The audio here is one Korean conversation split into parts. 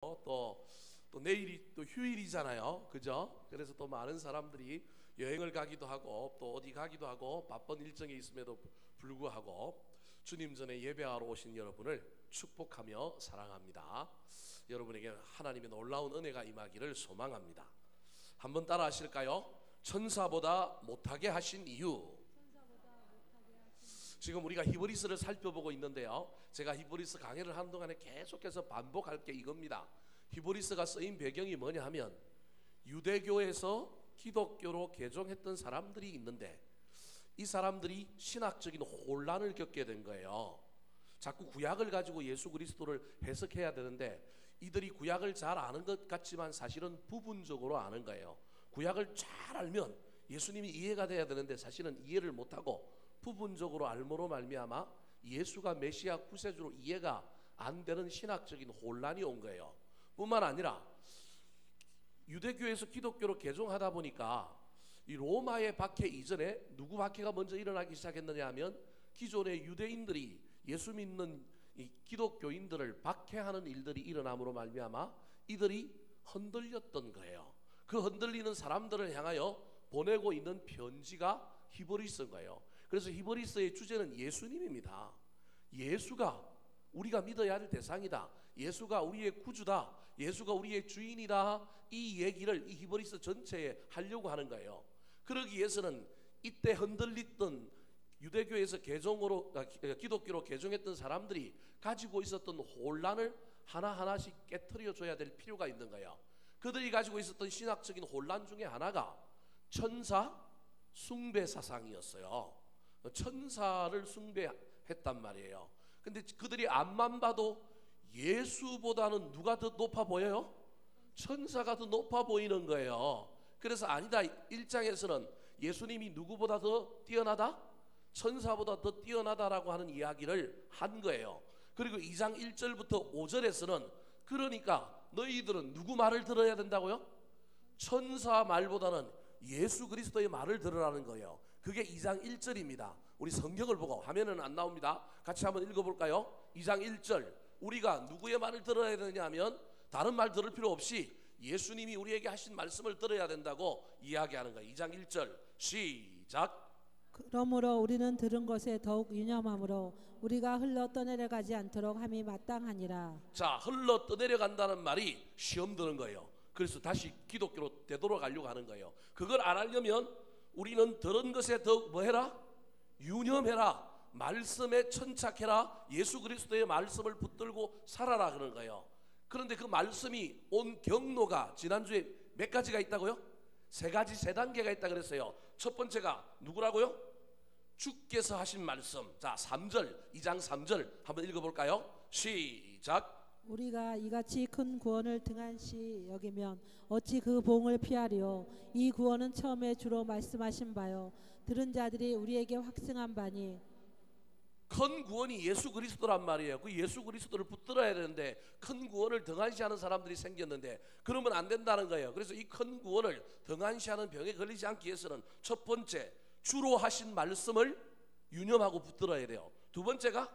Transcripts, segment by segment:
또 내일이 또 휴일이잖아요. 그죠? 그래서 또 많은 사람들이 여행을 가기도 하고 또 어디 가기도 하고 바쁜 일정이 있음에도 불구하고 주님 전에 예배하러 오신 여러분을 축복하며 사랑합니다. 여러분에게 하나님의 놀라운 은혜가 임하기를 소망합니다. 한번 따라 하실까요? 천사보다 못하게 하신 이유. 지금 우리가 히브리서를 살펴보고 있는데요, 제가 히브리서 강의를 하는 동안에 계속해서 반복할 게 이겁니다. 히브리서가 쓰인 배경이 뭐냐 하면 유대교에서 기독교로 개종했던 사람들이 있는데 이 사람들이 신학적인 혼란을 겪게 된 거예요. 자꾸 구약을 가지고 예수 그리스도를 해석해야 되는데 이들이 구약을 잘 아는 것 같지만 사실은 부분적으로 아는 거예요. 구약을 잘 알면 예수님이 이해가 돼야 되는데 사실은 이해를 못하고 부분적으로 알므로 말미암아 예수가 메시아 구세주로 이해가 안 되는 신학적인 혼란이 온 거예요. 뿐만 아니라 유대교에서 기독교로 개종하다 보니까 이 로마의 박해 이전에 누구 박해가 먼저 일어나기 시작했느냐 하면 기존의 유대인들이 예수 믿는 이 기독교인들을 박해하는 일들이 일어남으로 말미암아 이들이 흔들렸던 거예요. 그 흔들리는 사람들을 향하여 보내고 있는 편지가 히브리서인 거예요. 그래서 히브리서의 주제는 예수님입니다. 예수가 우리가 믿어야 할 대상이다. 예수가 우리의 구주다. 예수가 우리의 주인이다. 이 얘기를 이 히브리서 전체에 하려고 하는 거예요. 그러기 위해서는 이때 흔들렸던 유대교에서 기독교로 개종했던 사람들이 가지고 있었던 혼란을 하나하나씩 깨트려 줘야 될 필요가 있는 거예요. 그들이 가지고 있었던 신학적인 혼란 중에 하나가 천사 숭배 사상이었어요. 천사를 숭배했단 말이에요. 근데 그들이 앞만 봐도 예수보다는 누가 더 높아 보여요? 천사가 더 높아 보이는 거예요. 그래서 아니다, 1장에서는 예수님이 누구보다 더 뛰어나다? 천사보다 더 뛰어나다라고 하는 이야기를 한 거예요. 그리고 2장 1절부터 5절에서는 그러니까 너희들은 누구 말을 들어야 된다고요? 천사 말보다는 예수 그리스도의 말을 들으라는 거예요. 그게 2장 1절입니다. 우리 성경을 보고 화면은 안 나옵니다. 같이 한번 읽어볼까요? 2장 1절 우리가 누구의 말을 들어야 되느냐 하면 다른 말 들을 필요 없이 예수님이 우리에게 하신 말씀을 들어야 된다고 이야기하는 거예요. 2장 1절 시작. 그러므로 우리는 들은 것에 더욱 유념함으로 우리가 흘러 떠내려가지 않도록 함이 마땅하니라. 자, 흘러 떠내려간다는 말이 시험 드는 거예요. 그래서 다시 기독교로 되돌아가려고 하는 거예요. 그걸 안 하려면 우리는 들은 것에 더욱 뭐 해라? 유념해라. 말씀에 천착해라. 예수 그리스도의 말씀을 붙들고 살아라 그러는 거예요. 그런데 그 말씀이 온 경로가 지난주에 몇 가지가 있다고요? 세 단계가 있다 그랬어요. 첫 번째가 누구라고요? 주께서 하신 말씀. 자, 3절, 2장 3절 한번 읽어볼까요? 시작. 우리가 이같이 큰 구원을 등한시 여기면 어찌 그 보응을 피하리요. 이 구원은 처음에 주로 말씀하신 바요 들은 자들이 우리에게 확증한 바니. 큰 구원이 예수 그리스도란 말이에요. 그 예수 그리스도를 붙들어야 되는데 큰 구원을 등한시하는 사람들이 생겼는데 그러면 안 된다는 거예요. 그래서 이 큰 구원을 등한시하는 병에 걸리지 않기 위해서는 첫 번째, 주로 하신 말씀을 유념하고 붙들어야 돼요. 두 번째가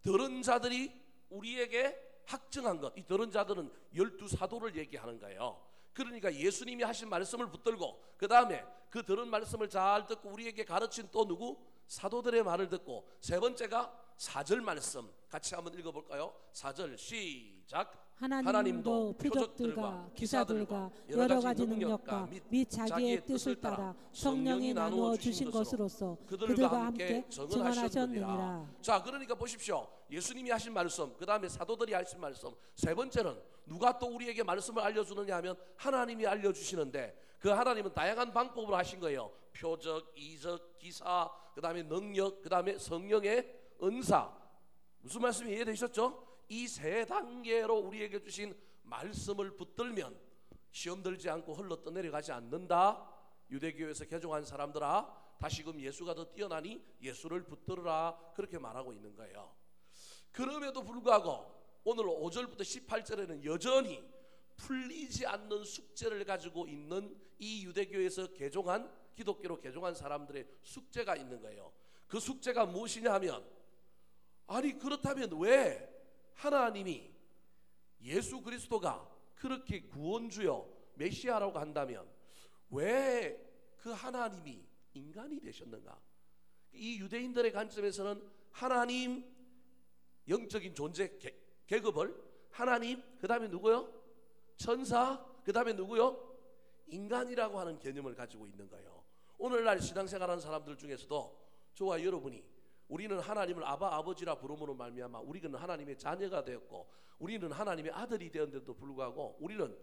들은 자들이 우리에게 확증한 것. 이 들은 자들은 12사도를 얘기하는 거예요. 그러니까 예수님이 하신 말씀을 붙들고 그 다음에 그 들은 말씀을 잘 듣고 우리에게 가르친 또 누구? 사도들의 말을 듣고 세 번째가 4절 말씀 같이 한번 읽어볼까요? 4절 시작. 하나님도 표적들과 기사들과 여러 가지 능력과 및 자기의 뜻을 따라 성령이 나누어 주신 것으로서 그들과 함께 증언하셨느니라. 자, 그러니까 보십시오. 예수님이 하신 말씀, 그 다음에 사도들이 하신 말씀, 세 번째는 누가 또 우리에게 말씀을 알려주느냐 하면 하나님이 알려주시는데 그 하나님은 다양한 방법으로 하신 거예요. 표적, 이적, 기사, 그 다음에 능력, 그 다음에 성령의 은사. 무슨 말씀이 이해되셨죠? 이 세 단계로 우리에게 주신 말씀을 붙들면 시험 들지 않고 흘러 떠내려가지 않는다. 유대교에서 개종한 사람들아, 다시금 예수가 더 뛰어나니 예수를 붙들으라. 그렇게 말하고 있는 거예요. 그럼에도 불구하고 오늘 5절부터 18절에는 여전히 풀리지 않는 숙제를 가지고 있는 이 유대교에서 개종한 기독교로 개종한 사람들의 숙제가 있는 거예요. 그 숙제가 무엇이냐 하면, 아니 그렇다면 왜 하나님이 예수 그리스도가 그렇게 구원주요 메시아라고 한다면 왜 그 하나님이 인간이 되셨는가? 이 유대인들의 관점에서는 하나님 영적인 존재 계급을 하나님, 그 다음에 누구요? 천사, 그 다음에 누구요? 인간이라고 하는 개념을 가지고 있는 거예요. 오늘날 신앙생활하는 사람들 중에서도 저와 여러분이 우리는 하나님을 아버지라 부름으로 말미암아 우리는 하나님의 자녀가 되었고 우리는 하나님의 아들이 되었는데도 불구하고 우리는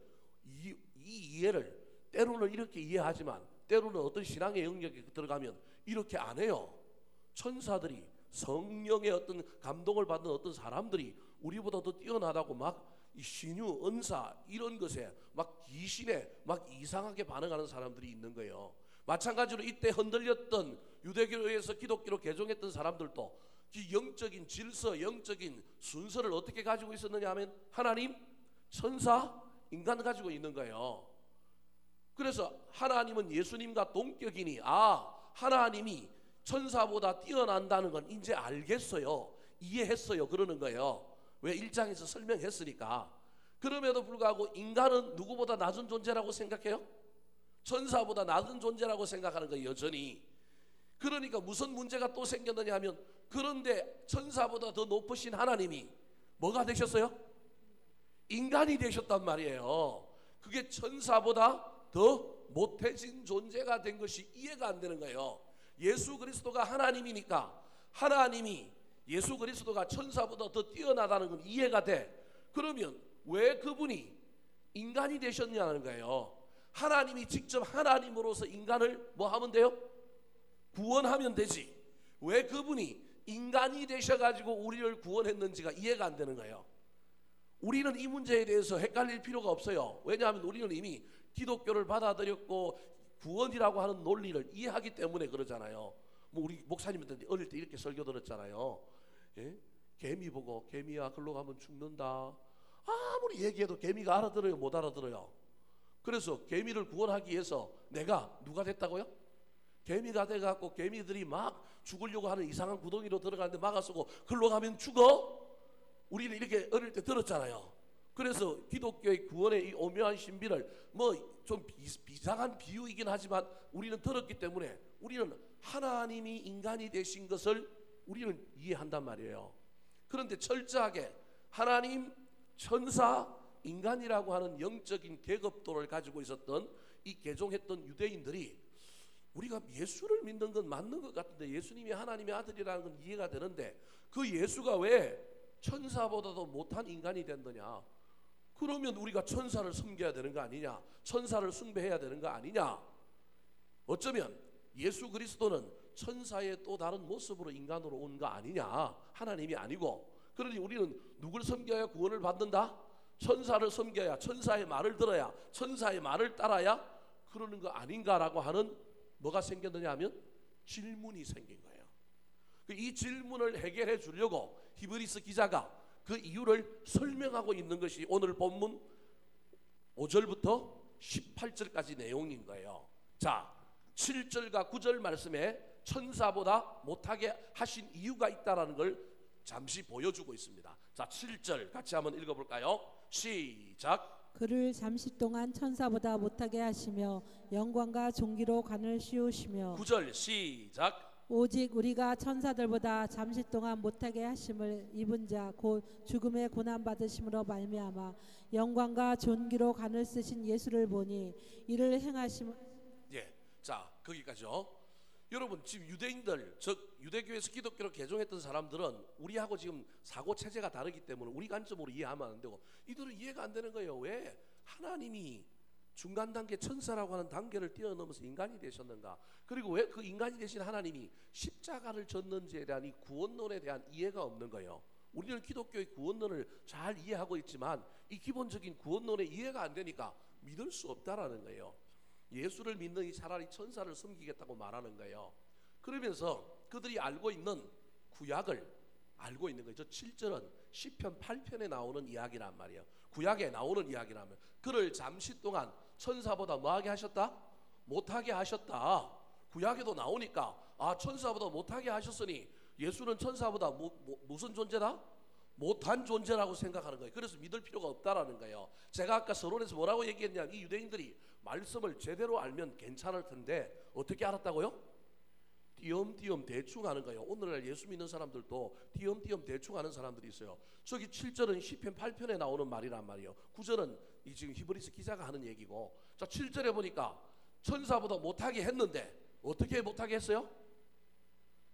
이 이해를 때로는 이렇게 이해하지만 때로는 어떤 신앙의 영역에 들어가면 이렇게 안 해요. 천사들이 성령의 어떤 감동을 받는 어떤 사람들이 우리보다 더 뛰어나다고 막 이 신유, 은사 이런 것에 막 귀신에 막 이상하게 반응하는 사람들이 있는 거예요. 마찬가지로 이때 흔들렸던 유대교에서 기독교로 개종했던 사람들도 이 영적인 질서, 영적인 순서를 어떻게 가지고 있었느냐 하면 하나님, 천사, 인간 가지고 있는 거예요. 그래서 하나님은 예수님과 동격이니 하나님이 천사보다 뛰어난다는 건 이제 알겠어요. 이해했어요. 그러는 거예요. 왜 1장에서 설명했으니까. 그럼에도 불구하고 인간은 누구보다 낮은 존재라고 생각해요? 천사보다 낮은 존재라고 생각하는 거예요. 여전히. 그러니까 무슨 문제가 또 생겼느냐 하면 그런데 천사보다 더 높으신 하나님이 뭐가 되셨어요? 인간이 되셨단 말이에요. 그게 천사보다 더 못해진 존재가 된 것이 이해가 안 되는 거예요. 예수 그리스도가 하나님이니까 하나님이 예수 그리스도가 천사보다 더 뛰어나다는 건 이해가 돼. 그러면 왜 그분이 인간이 되셨냐는 거예요. 하나님이 직접 하나님으로서 인간을 뭐 하면 돼요? 구원하면 되지. 왜 그분이 인간이 되셔가지고 우리를 구원했는지가 이해가 안 되는 거예요. 우리는 이 문제에 대해서 헷갈릴 필요가 없어요. 왜냐하면 우리는 이미 기독교를 받아들였고 구원이라고 하는 논리를 이해하기 때문에 그러잖아요. 뭐 우리 목사님들 어릴 때 이렇게 설교 들었잖아요. 예? 개미 보고 개미야 글로 가면 죽는다. 아무리 얘기해도 개미가 알아들어요? 못 알아들어요? 그래서 개미를 구원하기 위해서 내가 누가 됐다고요? 개미가 돼갖고 개미들이 막 죽으려고 하는 이상한 구덩이로 들어가는데 막아서고 글로 가면 죽어? 우리는 이렇게 어릴 때 들었잖아요. 그래서 기독교의 구원의 이 오묘한 신비를 뭐 좀 비상한 비유이긴 하지만 우리는 들었기 때문에 우리는 하나님이 인간이 되신 것을 우리는 이해한단 말이에요. 그런데 철저하게 하나님, 천사, 인간이라고 하는 영적인 계급도를 가지고 있었던 이 개종했던 유대인들이 우리가 예수를 믿는 건 맞는 것 같은데 예수님이 하나님의 아들이라는 건 이해가 되는데 그 예수가 왜 천사보다도 못한 인간이 됐느냐? 그러면 우리가 천사를 섬겨야 되는 거 아니냐? 천사를 숭배해야 되는 거 아니냐? 어쩌면 예수 그리스도는 천사의 또 다른 모습으로 인간으로 온 거 아니냐? 하나님이 아니고. 그러니 우리는 누굴 섬겨야 구원을 받는다? 천사를 섬겨야, 천사의 말을 들어야, 천사의 말을 따라야 그러는 거 아닌가라고 하는 뭐가 생겼느냐 하면 질문이 생긴 거예요. 이 질문을 해결해 주려고 히브리서 기자가 그 이유를 설명하고 있는 것이 오늘 본문 5절부터 18절까지 내용인 거예요. 자, 7절과 9절 말씀에 천사보다 못하게 하신 이유가 있다라는 걸 잠시 보여주고 있습니다. 자, 7절 같이 한번 읽어볼까요? 시작. 그를 잠시 동안 천사보다 못하게 하시며 영광과 존귀로 관을 씌우시며 9절 시작. 오직 우리가 천사들보다 잠시 동안 못하게 하심을 입은 자 곧 죽음의 고난 받으심으로 말미암아 영광과 존귀로 관을 쓰신 예수를 보니 이를 행하심. 예, 자 거기까지요. 여러분 지금 유대인들 즉 유대교에서 기독교로 개종했던 사람들은 우리하고 지금 사고 체제가 다르기 때문에 우리 관점으로 이해하면 안 되고 이들은 이해가 안 되는 거예요. 왜 하나님이 중간 단계 천사라고 하는 단계를 뛰어넘어서 인간이 되셨는가? 그리고 왜 그 인간이 되신 하나님이 십자가를 졌는지에 대한 이 구원론에 대한 이해가 없는 거예요. 우리는 기독교의 구원론을 잘 이해하고 있지만 이 기본적인 구원론의 이해가 안 되니까 믿을 수 없다라는 거예요. 예수를 믿느니 차라리 천사를 섬기겠다고 말하는 거예요. 그러면서 그들이 알고 있는 구약을 알고 있는 거예요. 저 7절은 시편 8편에 나오는 이야기란 말이에요. 구약에 나오는 이야기라면 그를 잠시 동안 천사보다 뭐하게 하셨다? 못하게 하셨다. 구약에도 나오니까 아 천사보다 못하게 하셨으니 예수는 천사보다 무슨 존재다? 못한 존재라고 생각하는 거예요. 그래서 믿을 필요가 없다라는 거예요. 제가 아까 서론에서 뭐라고 얘기했냐면 이 유대인들이 말씀을 제대로 알면 괜찮을 텐데 어떻게 알았다고요? 띄엄띄엄 대충 하는 거예요. 오늘날 예수 믿는 사람들도 띄엄띄엄 대충 하는 사람들이 있어요. 저기 7절은 시편 8편에 나오는 말이란 말이에요. 9절은 이 지금 히브리서 기자가 하는 얘기고, 자 7절에 보니까 천사보다 못하게 했는데 어떻게 못하게 했어요?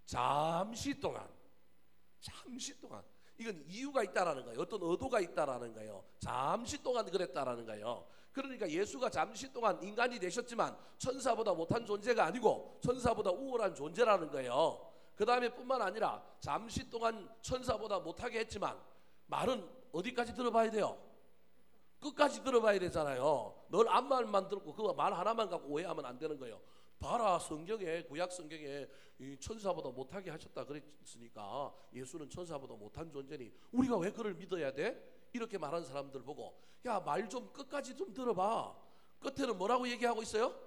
잠시 동안. 이건 이유가 있다라는 거예요. 어떤 의도가 있다라는 거예요. 잠시 동안 그랬다라는 거예요. 그러니까 예수가 잠시 동안 인간이 되셨지만 천사보다 못한 존재가 아니고 천사보다 우월한 존재라는 거예요. 그 다음에 뿐만 아니라 잠시 동안 천사보다 못하게 했지만 말은 어디까지 들어봐야 돼요? 끝까지 들어봐야 되잖아요. 늘 앞말만 듣고 그 말 하나만 갖고 오해하면 안 되는 거예요. 봐라, 성경에, 구약 성경에 천사보다 못하게 하셨다 그랬으니까 예수는 천사보다 못한 존재니 우리가 왜 그를 믿어야 돼? 이렇게 말하는 사람들 보고, 야, 말 좀 끝까지 좀 들어봐. 끝에는 뭐라고 얘기하고 있어요?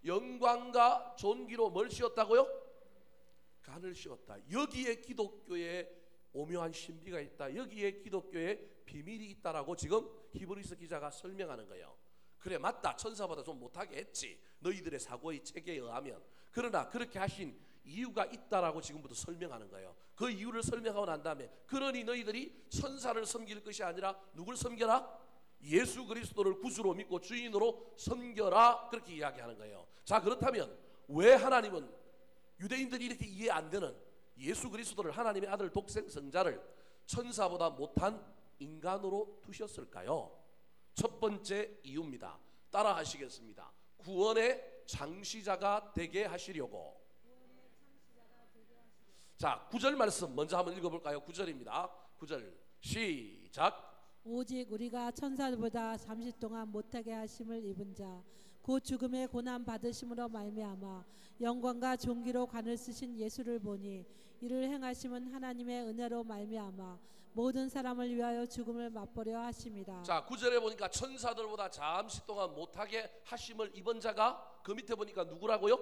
영광과 존귀로 뭘 씌웠다고요? 간을 씌웠다. 여기에 기독교의 오묘한 신비가 있다. 여기에 기독교의 비밀이 있다라고 지금 히브리서 기자가 설명하는 거예요. 그래, 맞다. 천사보다 좀 못하게 했지, 너희들의 사고의 체계에 의하면. 그러나 그렇게 하신 이유가 있다라고 지금부터 설명하는 거예요. 그 이유를 설명하고 난 다음에, 그러니 너희들이 천사를 섬길 것이 아니라 누굴 섬겨라? 예수 그리스도를 구주로 믿고 주인으로 섬겨라. 그렇게 이야기하는 거예요. 자, 그렇다면 왜 하나님은 유대인들이 이렇게 이해 안 되는 예수 그리스도를, 하나님의 아들 독생 성자를 천사보다 못한 인간으로 두셨을까요? 첫 번째 이유입니다. 따라 하시겠습니다. 구원의 창시자가 되게 하시려고. 자, 9절 말씀 먼저 한번 읽어볼까요? 9절입니다. 9절 시작. 오직 우리가 천사들보다 잠시 동안 못하게 하심을 입은 자, 곧 죽음의 고난 받으심으로 말미암아 영광과 존귀로 관을 쓰신 예수를 보니 이를 행하심은 하나님의 은혜로 말미암아 모든 사람을 위하여 죽음을 맛보려 하심이라. 자, 9절에 보니까 천사들보다 잠시 동안 못하게 하심을 입은 자가, 그 밑에 보니까 누구라고요?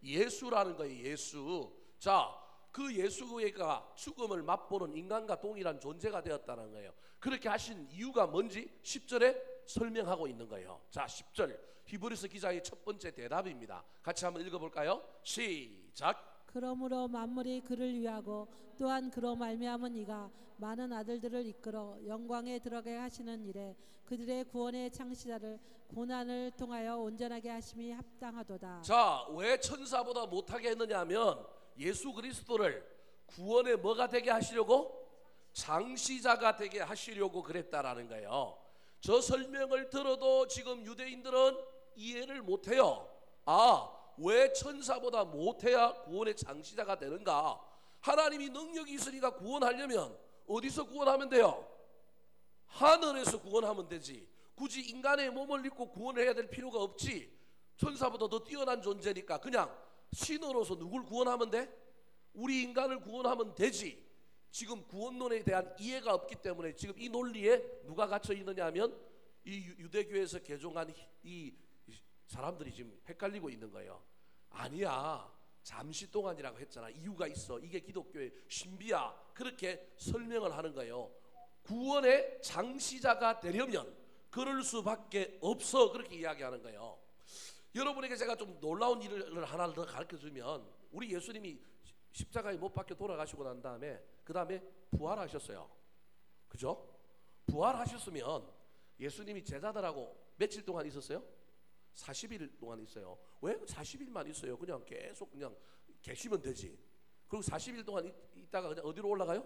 예수라는 거예요. 예수. 자, 그 예수가 죽음을 맛보는 인간과 동일한 존재가 되었다는 거예요. 그렇게 하신 이유가 뭔지 10절에 설명하고 있는 거예요. 자, 10절 히브리서 기자의 첫 번째 대답입니다. 같이 한번 읽어볼까요? 시작. 그러므로 만물이 그를 위하고 또한 그로 말미암은 이가 많은 아들들을 이끌어 영광에 들어가게 하시는 일에 그들의 구원의 창시자를 고난을 통하여 온전하게 하심이 합당하도다. 자, 왜 천사보다 못하게 했느냐 하면 예수 그리스도를 구원의 뭐가 되게 하시려고? 창시자가 되게 하시려고 그랬다라는 거예요. 저 설명을 들어도 지금 유대인들은 이해를 못해요. 아, 왜 천사보다 못해야 구원의 창시자가 되는가? 하나님이 능력이 있으니까 구원하려면 어디서 구원하면 돼요? 하늘에서 구원하면 되지. 굳이 인간의 몸을 입고 구원을 해야 될 필요가 없지. 천사보다 더 뛰어난 존재니까 그냥 신으로서 누굴 구원하면 돼? 우리 인간을 구원하면 되지. 지금 구원론에 대한 이해가 없기 때문에 지금 이 논리에 누가 갇혀 있느냐 하면 이 유대교에서 개종한 이 사람들이 지금 헷갈리고 있는 거예요. 아니야, 잠시 동안이라고 했잖아. 이유가 있어. 이게 기독교의 신비야. 그렇게 설명을 하는 거예요. 구원의 창시자가 되려면 그럴 수밖에 없어. 그렇게 이야기하는 거예요. 여러분에게 제가 좀 놀라운 일을 하나 더 가르쳐주면, 우리 예수님이 십자가에 못 박혀 돌아가시고 난 다음에 그 다음에 부활하셨어요. 그죠? 부활하셨으면 예수님이 제자들하고 며칠 동안 있었어요? 40일 동안 있어요. 왜 40일만 있어요? 그냥 계속 그냥 계시면 되지. 그리고 40일 동안 있다가 그냥 어디로 올라가요?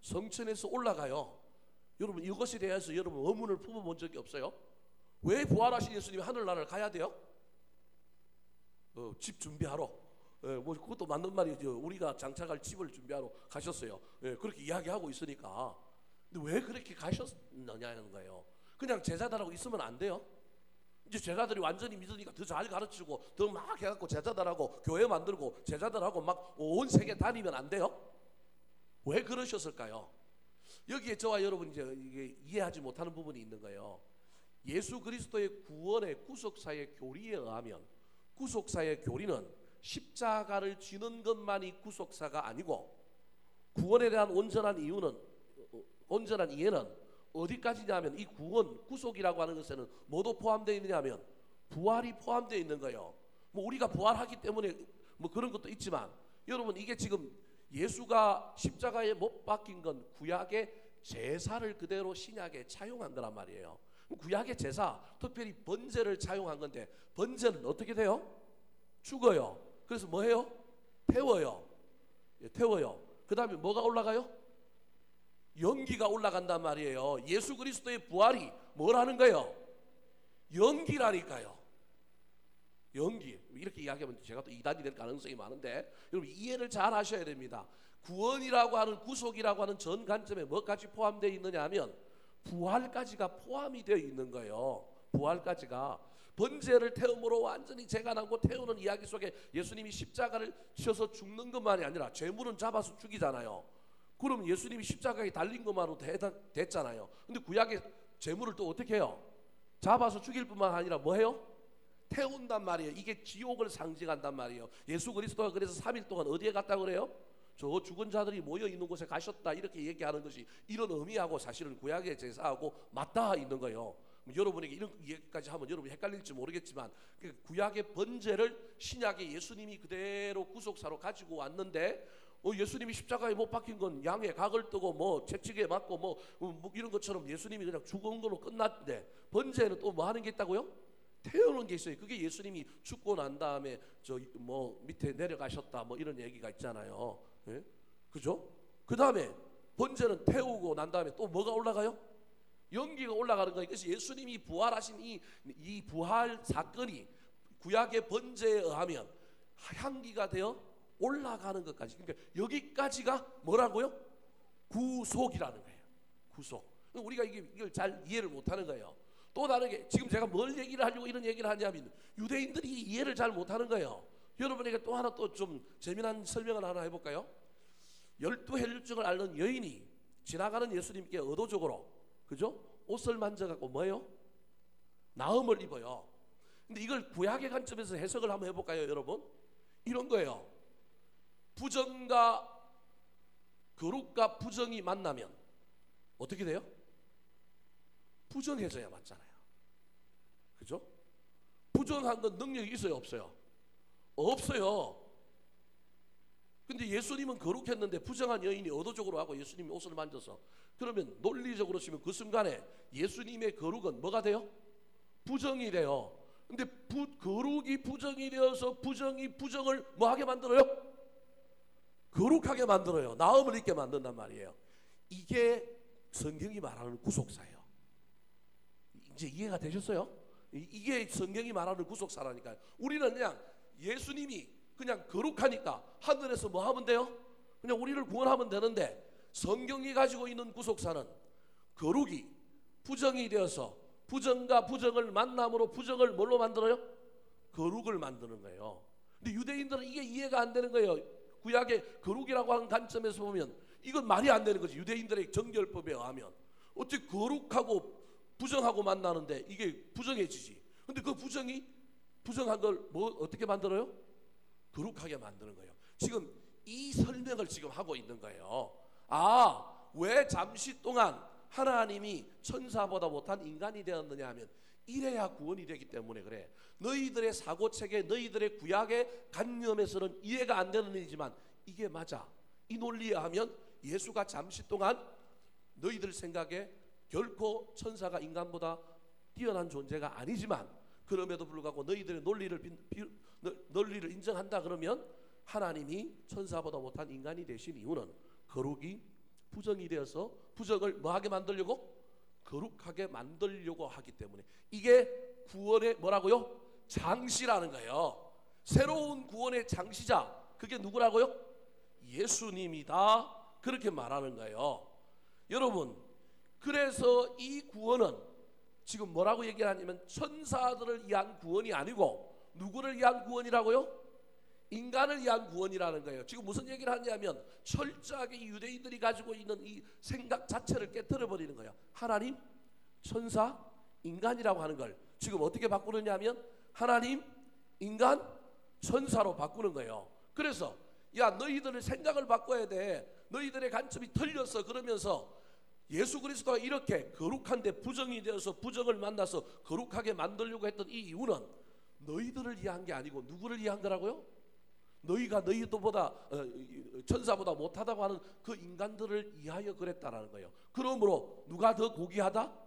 성천에서 올라가요. 여러분, 이것에 대해서 여러분 의문을 품어본 적이 없어요? 왜 부활하신 예수님이 하늘나라를 가야 돼요? 집 준비하러. 뭐 그것도 맞는 말이죠. 우리가 장착할 집을 준비하러 가셨어요. 그렇게 이야기하고 있으니까. 근데 왜 그렇게 가셨느냐는 거예요. 그냥 제자들하고 있으면 안 돼요. 이제 제자들이 완전히 믿으니까 더 잘 가르치고 더 막 해갖고 제자들하고 교회 만들고 제자들하고 막 온 세계 다니면 안 돼요? 왜 그러셨을까요? 여기에 저와 여러분 이제 이게 이해하지 못하는 부분이 있는 거예요. 예수 그리스도의 구원의 구속사의 교리에 의하면, 구속사의 교리는 십자가를 지는 것만이 구속사가 아니고, 구원에 대한 온전한 이유는 온전한 이해는 어디까지냐면 이 구원, 구속이라고 하는 것에는 뭐도 포함되어 있느냐면 부활이 포함되어 있는 거예요. 뭐 우리가 부활하기 때문에 뭐 그런 것도 있지만 여러분 이게 지금 예수가 십자가에 못 박힌 건 구약의 제사를 그대로 신약에 차용한 거란 말이에요. 구약의 제사, 특별히 번제를 차용한 건데 번제는 어떻게 돼요? 죽어요. 그래서 뭐 해요? 태워요. 태워요. 그 다음에 뭐가 올라가요? 연기가 올라간단 말이에요. 예수 그리스도의 부활이 뭘 하는 거예요? 연기라니까요. 연기. 이렇게 이야기하면 제가 또 이단이 될 가능성이 많은데 여러분 이해를 잘 하셔야 됩니다. 구원이라고 하는, 구속이라고 하는 전 관점에 뭐까지 포함되어 있느냐 하면 부활까지가 포함이 되어 있는 거예요. 부활까지가. 번제를 태움으로 완전히 재간하고 태우는 이야기 속에 예수님이 십자가를 치셔서 죽는 것만이 아니라 죄물은 잡아서 죽이잖아요. 그럼 예수님이 십자가에 달린 것만으로 됐잖아요. 근데 구약의 죄물을 또 어떻게 해요? 잡아서 죽일 뿐만 아니라 뭐 해요? 태운단 말이에요. 이게 지옥을 상징한단 말이에요. 예수 그리스도가 그래서 3일 동안 어디에 갔다 그래요? 저 죽은 자들이 모여 있는 곳에 가셨다 이렇게 얘기하는 것이 이런 의미하고 사실은 구약의 제사하고 맞닿아 있는 거예요. 여러분에게 이런 얘기까지 하면 여러분이 헷갈릴지 모르겠지만 구약의 번제를 신약의 예수님이 그대로 구속사로 가지고 왔는데 예수님이 십자가에 못 박힌 건 양의 각을 뜨고 뭐 채찍에 맞고 뭐 이런 것처럼 예수님이 그냥 죽은 걸로 끝났는데 번제는 또 뭐 하는 게 있다고요? 태우는 게 있어요. 그게 예수님이 죽고 난 다음에 저 뭐 밑에 내려가셨다 뭐 이런 얘기가 있잖아요. 예? 그죠? 그 다음에 번제는 태우고 난 다음에 또 뭐가 올라가요? 연기가 올라가는 거예요. 그래서 예수님이 부활하신 이 부활 사건이 구약의 번제에 의하면 향기가 되어 올라가는 것까지. 그러니까 여기까지가 뭐라고요? 구속이라는 거예요. 구속. 우리가 이걸 잘 이해를 못하는 거예요. 또 다르게 지금 제가 뭘 얘기를 하려고 이런 얘기를 하냐면 유대인들이 이해를 잘 못하는 거예요. 여러분에게 또 하나 또 좀 재미난 설명을 하나 해볼까요? 12헬류증을 앓는 여인이 지나가는 예수님께 의도적으로 그죠? 옷을 만져갖고 뭐예요? 나음을 입어요. 근데 이걸 구약의 관점에서 해석을 한번 해볼까요, 여러분? 이런 거예요. 부정과 거룩과 부정이 만나면 어떻게 돼요? 부정해져야 맞잖아요. 그죠? 부정한 건 능력이 있어요, 없어요? 없어요. 근데 예수님은 거룩했는데 부정한 여인이 의도적으로 하고 예수님이 옷을 만져서 그러면 논리적으로 치면 그 순간에 예수님의 거룩은 뭐가 돼요? 부정이 돼요. 근데 거룩이 부정이 되어서 부정이 부정을 뭐하게 만들어요? 거룩하게 만들어요. 나음을 입게 만든단 말이에요. 이게 성경이 말하는 구속사예요. 이제 이해가 되셨어요? 이게 성경이 말하는 구속사라니까요. 우리는 그냥 예수님이 그냥 거룩하니까 하늘에서 뭐 하면 돼요? 그냥 우리를 구원하면 되는데 성경이 가지고 있는 구속사는 거룩이 부정이 되어서 부정과 부정을 만남으로 부정을 뭘로 만들어요? 거룩을 만드는 거예요. 근데 유대인들은 이게 이해가 안 되는 거예요. 구약의 거룩이라고 하는 관점에서 보면 이건 말이 안 되는 거지. 유대인들의 정결법에 의하면 어떻게 거룩하고 부정하고 만나는데 이게 부정해지지. 근데 그 부정이 부정한 걸 뭐 어떻게 만들어요? 거룩하게 만드는 거예요. 지금 이 설명을 지금 하고 있는 거예요. 왜 잠시 동안 하나님이 천사보다 못한 인간이 되었느냐 하면 이래야 구원이 되기 때문에 그래. 너희들의 사고체계, 너희들의 구약의 관념에서는 이해가 안 되는 일이지만 이게 맞아. 이 논리에 하면 예수가 잠시 동안 너희들 생각에 결코 천사가 인간보다 뛰어난 존재가 아니지만 그럼에도 불구하고 너희들의 논리를 인정한다 그러면 하나님이 천사보다 못한 인간이 되신 이유는 거룩이 부정이 되어서 부정을 뭐하게 만들려고? 거룩하게 만들려고 하기 때문에 이게 구원의 뭐라고요? 장시라는 거예요. 새로운 구원의 장시자 그게 누구라고요? 예수님이다 그렇게 말하는 거예요. 여러분 그래서 이 구원은 지금 뭐라고 얘기하냐면 천사들을 위한 구원이 아니고 누구를 위한 구원이라고요? 인간을 위한 구원이라는 거예요. 지금 무슨 얘기를 하냐면 철저하게 유대인들이 가지고 있는 이 생각 자체를 깨트려 버리는 거예요. 하나님, 천사, 인간이라고 하는 걸 지금 어떻게 바꾸느냐면 하나님, 인간, 천사로 바꾸는 거예요. 그래서 야 너희들의 생각을 바꿔야 돼. 너희들의 관점이 틀렸어. 그러면서 예수 그리스도가 이렇게 거룩한데 부정이 되어서 부정을 만나서 거룩하게 만들려고 했던 이 이유는 너희들을 위한 게 아니고 누구를 위한 거라고요? 너희가 너희들보다 천사보다 못하다고 하는 그 인간들을 위하여 그랬다라는 거예요. 그러므로 누가 더 고귀하다?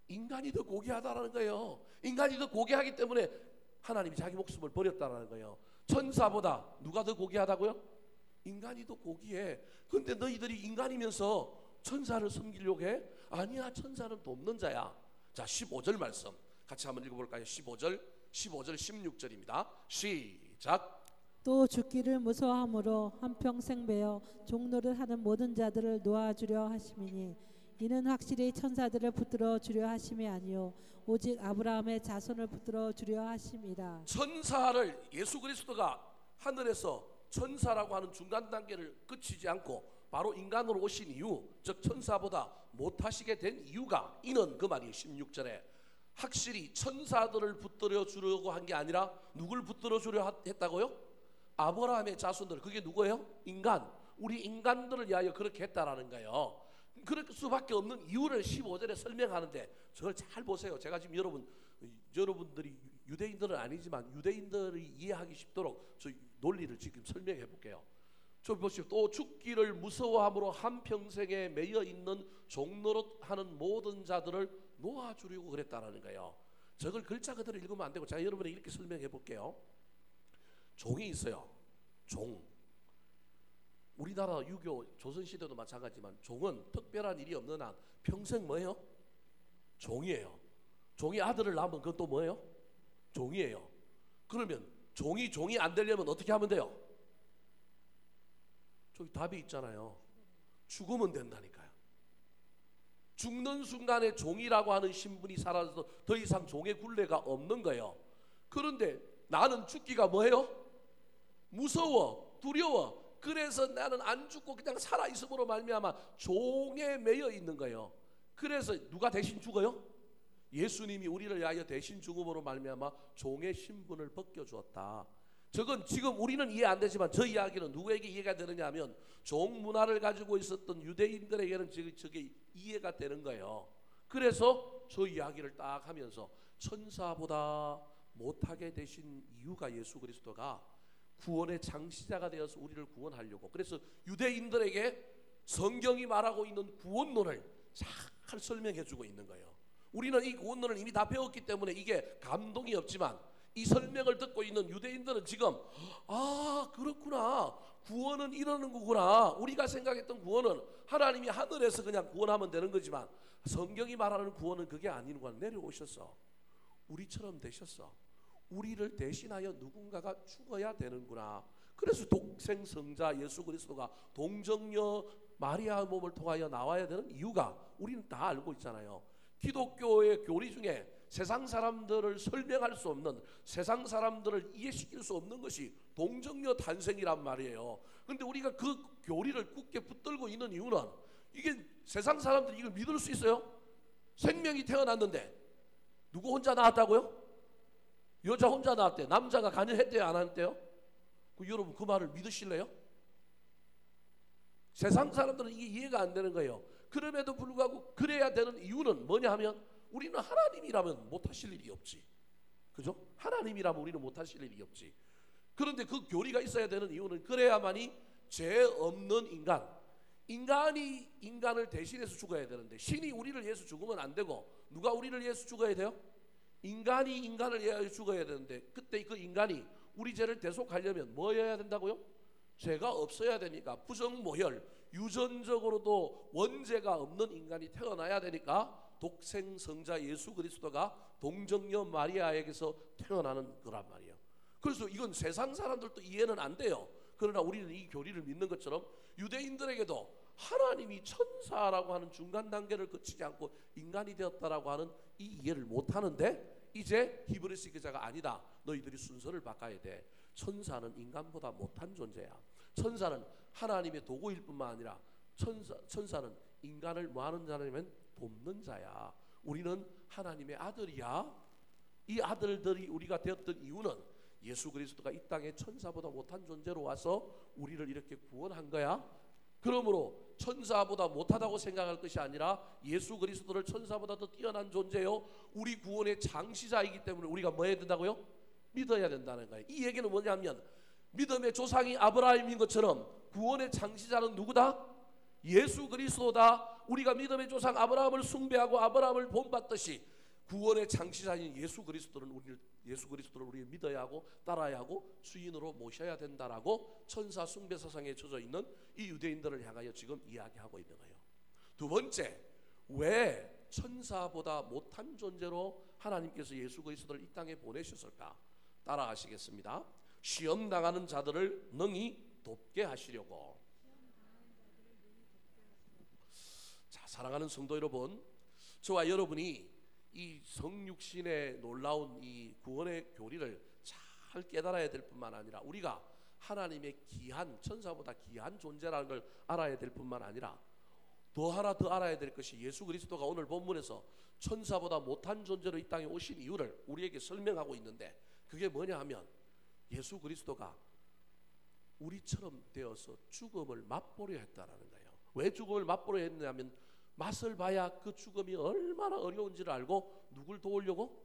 인간이 더 고귀하다라는 거예요. 인간이 더 고귀하기 때문에 하나님이 자기 목숨을 버렸다라는 거예요. 천사보다 누가 더 고귀하다고요? 인간이 더 고귀해. 근데 너희들이 인간이면서 천사를 섬기려고 해? 아니야, 천사는 돕는 자야. 자, 15절 말씀 같이 한번 읽어볼까요? 15절 16절입니다 시작. 또 죽기를 무서워함으로 한평생 배어 종노릇 하는 모든 자들을 놓아주려 하심이니 이는 확실히 천사들을 붙들어 주려 하심이 아니요 오직 아브라함의 자손을 붙들어 주려 하심이라. 천사를 예수 그리스도가 하늘에서 천사라고 하는 중간 단계를 거치지 않고 바로 인간으로 오신 이유, 즉 천사보다 못하시게 된 이유가 이는 그 말이 16절에 확실히 천사들을 붙들어 주려고 한 게 아니라 누굴 붙들어 주려 했다고요? 아브라함의 자손들. 그게 누구예요? 인간. 우리 인간들을 위하여 그렇게 했다라는 거예요. 그럴 수밖에 없는 이유를 15절에 설명하는데 저걸 잘 보세요. 제가 지금 여러분들이 유대인들은 아니지만 유대인들이 이해하기 쉽도록 저 논리를 지금 설명해 볼게요. 저 보십시오. 또 죽기를 무서워함으로 한평생에 매여 있는 종노릇하는 모든 자들을 놓아주려고 그랬다라는 거예요. 저걸 글자 그대로 읽으면 안 되고 제가 여러분에게 이렇게 설명해 볼게요. 종이 있어요. 종. 우리나라 유교 조선시대도 마찬가지지만 종은 특별한 일이 없는 한 평생 뭐예요? 종이에요. 종이 아들을 낳으면 그건 또 뭐예요? 종이에요. 그러면 종이 안 되려면 어떻게 하면 돼요? 저기 답이 있잖아요. 죽으면 된다니까요. 죽는 순간에 종이라고 하는 신분이 사라져서 더 이상 종의 굴레가 없는 거예요. 그런데 나는 죽기가 뭐예요? 무서워, 두려워. 그래서 나는 안 죽고 그냥 살아있음으로 말미암아 종에 매여 있는 거예요. 그래서 누가 대신 죽어요? 예수님이 우리를 위하여 대신 죽음으로 말미암아 종의 신분을 벗겨주었다. 저건 지금 우리는 이해 안 되지만 저 이야기는 누구에게 이해가 되느냐 하면 종 문화를 가지고 있었던 유대인들에게는 저게 이해가 되는 거예요. 그래서 저 이야기를 딱 하면서 천사보다 못하게 되신 이유가 예수 그리스도가 구원의 창시자가 되어서 우리를 구원하려고. 그래서 유대인들에게 성경이 말하고 있는 구원론을 잘 설명해 주고 있는 거예요. 우리는 이 구원론을 이미 다 배웠기 때문에 이게 감동이 없지만 이 설명을 듣고 있는 유대인들은 지금 그렇구나, 구원은 이러는 거구나. 우리가 생각했던 구원은 하나님이 하늘에서 그냥 구원하면 되는 거지만 성경이 말하는 구원은 그게 아닌 거야. 내려오셔서 우리처럼 되셨어. 우리를 대신하여 누군가가 죽어야 되는구나. 그래서 독생성자 예수 그리스도가 동정녀 마리아 몸을 통하여 나와야 되는 이유가 우리는 다 알고 있잖아요. 기독교의 교리 중에 세상 사람들을 설명할 수 없는, 세상 사람들을 이해시킬 수 없는 것이 동정녀 탄생이란 말이에요. 그런데 우리가 그 교리를 굳게 붙들고 있는 이유는 이게 세상 사람들이 이걸 믿을 수 있어요? 생명이 태어났는데 누구 혼자 낳았다고요? 여자 혼자 낳았대. 남자가 간여했대요, 안 했대요? 여러분 그 말을 믿으실래요? 세상 사람들은 이게 이해가 안 되는 거예요. 그럼에도 불구하고 그래야 되는 이유는 뭐냐 하면 우리는 하나님이라면 못하실 일이 없지. 그죠? 하나님이라면 우리는 못하실 일이 없지. 그런데 그 교리가 있어야 되는 이유는 그래야만이 죄 없는 인간이 인간을 대신해서 죽어야 되는데 신이 우리를 위해서 죽으면 안 되고 누가 우리를 위해서 죽어야 돼요? 인간이 인간을 위하여 죽어야 되는데 그때 그 인간이 우리 죄를 대속하려면 뭐 해야 된다고요? 죄가 없어야 되니까 부정모혈, 유전적으로도 원죄가 없는 인간이 태어나야 되니까 독생성자 예수 그리스도가 동정녀 마리아에게서 태어나는 거란 말이에요. 그래서 이건 세상 사람들도 이해는 안 돼요. 그러나 우리는 이 교리를 믿는 것처럼 유대인들에게도 하나님이 천사라고 하는 중간 단계를 거치지 않고 인간이 되었다라고 하는 이 이해를 못하는데 이제 히브리서 기자가 아니다. 너희들이 순서를 바꿔야 돼. 천사는 인간보다 못한 존재야. 천사는 하나님의 도구일 뿐만 아니라 천사는 인간을 뭐하는 자냐면 돕는 자야. 우리는 하나님의 아들이야. 이 아들들이 우리가 되었던 이유는 예수 그리스도가 이 땅에 천사보다 못한 존재로 와서 우리를 이렇게 구원한 거야. 그러므로 천사보다 못하다고 생각할 것이 아니라 예수 그리스도를 천사보다 더 뛰어난 존재요, 우리 구원의 창시자이기 때문에 우리가 뭐 해야 된다고요? 믿어야 된다는 거예요. 이 얘기는 뭐냐면 믿음의 조상이 아브라함인 것처럼 구원의 창시자는 누구다? 예수 그리스도다. 우리가 믿음의 조상 아브라함을 숭배하고 아브라함을 본받듯이 구원의 창시자인 예수 그리스도를 우리 믿어야 하고 따라야 하고 주인으로 모셔야 된다라고 천사 숭배 사상에 젖어 있는 이 유대인들을 향하여 지금 이야기하고 있는 거예요. 두 번째, 왜 천사보다 못한 존재로 하나님께서 예수 그리스도를 이 땅에 보내셨을까? 따라하시겠습니다. 시험 당하는 자들을 능히 돕게 하시려고. 자, 사랑하는 성도 여러분, 저와 여러분이 이 성육신의 놀라운 이 구원의 교리를 잘 깨달아야 될 뿐만 아니라 우리가 하나님의 귀한, 천사보다 귀한 존재라는 걸 알아야 될 뿐만 아니라 더 하나 더 알아야 될 것이 예수 그리스도가 오늘 본문에서 천사보다 못한 존재로 이 땅에 오신 이유를 우리에게 설명하고 있는데, 그게 뭐냐 하면 예수 그리스도가 우리처럼 되어서 죽음을 맛보려 했다라는 거예요. 왜 죽음을 맛보려 했냐면 맛을 봐야 그 죽음이 얼마나 어려운지를 알고 누굴 도우려고?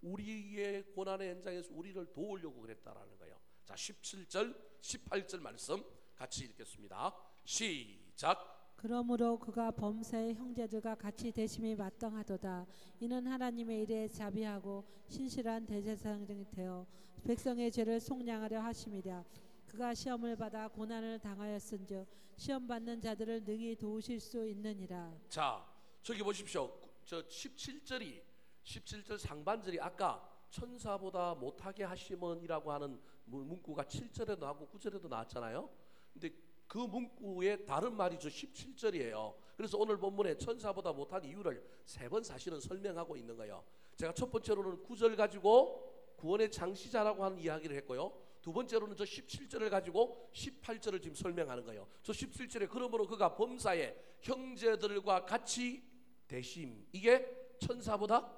우리의 고난의 현장에서 우리를 도우려고 그랬다라는 거예요. 자, 17절 18절 말씀 같이 읽겠습니다. 시작. 그러므로 그가 범사의 형제들과 같이 대심이 마땅하도다. 이는 하나님의 일에 자비하고 신실한 대제사장이 되어 백성의 죄를 속량하려 하심이라. 그가 시험을 받아 고난을 당하였은즉 시험 받는 자들을 능히 도우실 수 있느니라. 자, 저기 보십시오. 저 17절 상반절이 아까 천사보다 못하게 하심은이라고 하는 문구가 7절에도 나오고 9절에도 나왔잖아요. 근데 그 문구의 다른 말이 저 17절이에요. 그래서 오늘 본문에 천사보다 못한 이유를 3번 사실은 설명하고 있는 거예요. 제가 첫 번째로는 9절 가지고 구원의 창시자라고 하는 이야기를 했고요. 두 번째로는 저 17절을 가지고 18절을 지금 설명하는 거예요. 저 17절에 그러므로 그가 범사의 형제들과 같이 대심, 이게 천사보다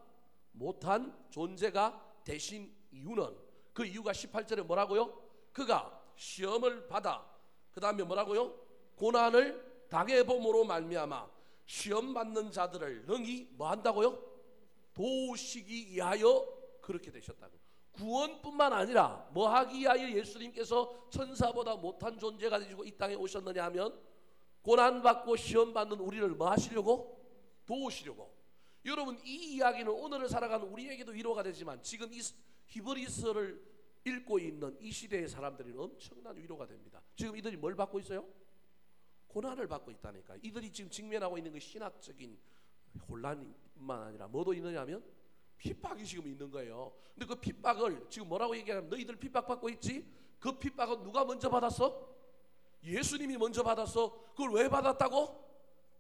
못한 존재가 되신 이유는, 그 이유가 18절에 뭐라고요? 그가 시험을 받아, 그 다음에 뭐라고요? 고난을 당해봄으로 말미암아 시험 받는 자들을 능히 뭐 한다고요? 도우시기 위하여 그렇게 되셨다고. 구원뿐만 아니라 뭐 하기 위하여 예수님께서 천사보다 못한 존재가 되시고 이 땅에 오셨느냐 하면 고난받고 시험받는 우리를 뭐 하시려고? 도우시려고. 여러분, 이 이야기는 오늘을 살아가는 우리에게도 위로가 되지만 지금 이 히브리서를 읽고 있는 이 시대의 사람들이 엄청난 위로가 됩니다. 지금 이들이 뭘 받고 있어요? 고난을 받고 있다니까. 이들이 지금 직면하고 있는 그 신학적인 혼란뿐만 아니라 뭐도 있느냐 하면 핍박이 지금 있는 거예요. 근데 그 핍박을 지금 뭐라고 얘기하냐면 너희들 핍박받고 있지? 그 핍박은 누가 먼저 받았어? 예수님이 먼저 받았어. 그걸 왜 받았다고?